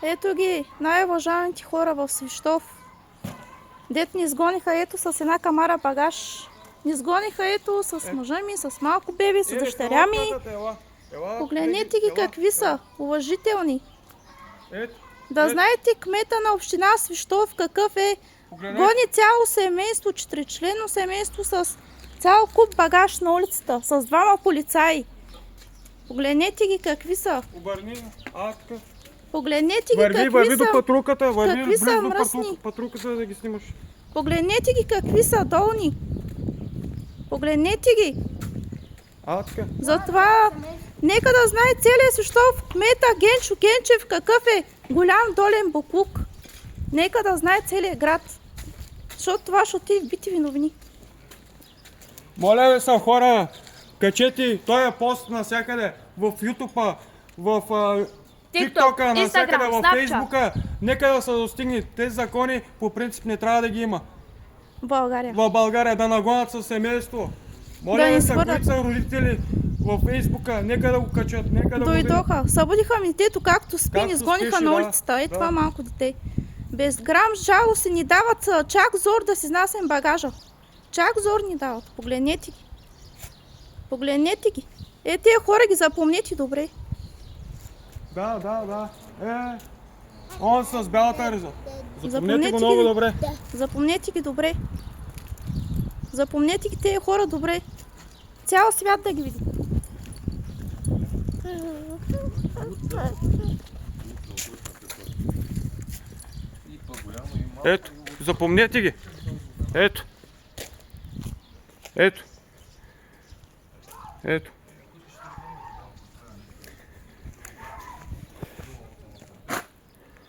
Ето ги, най-уважаемите хора в Свищов. Дет ни изгониха ето с една камара багаж. Ни изгониха ето с мъжа ми, с малко беби, с дъщеря ми. Погледнете ги какви са, уважителни. Да знаете кмета на община Свищов какъв е. Гони цяло семейство, 4-членно семейство с цял куп багаж на улицата, с двама полицаи. Погледнете ги какви са. Погледнете ги какви върви са. до патрулката, върви Какви са близо мръсни. до патрулката да ги снимаш. Погледнете ги какви са долни. Погледнете ги. Така. Затова нека да знае целият Свищов кмета Генчо Генчев какъв е голям долен буклук. Нека да знае целият град. Защото това ще отиде в BTV новини. Моля ви са хора, качете този пост навсякъде, в YouTube, в TikTok, навсякъде, в Facebook. Нека да се достигне. Тези закони по принцип не трябва да ги има. В България да нагонят със семейство. Моля ви са, които са родители в Фейсбука, нека да го качат, нека да го видят. Дойдоха, събудиха ми детето както спи, ни изгониха на улицата. Това малко дете. Без грам жалост ни дават чак зор да си изнасям багажа. Чак зор ни дават. Погледнете ги. Погледнете ги. Тия хора ги запомнете добре. Да. Он с бялата риза. Запомнете го много добре. Запомнете ги добре. Запомнете ги тези хора добре. Цял свят да ги види. Ето, запомнете ги. Ето.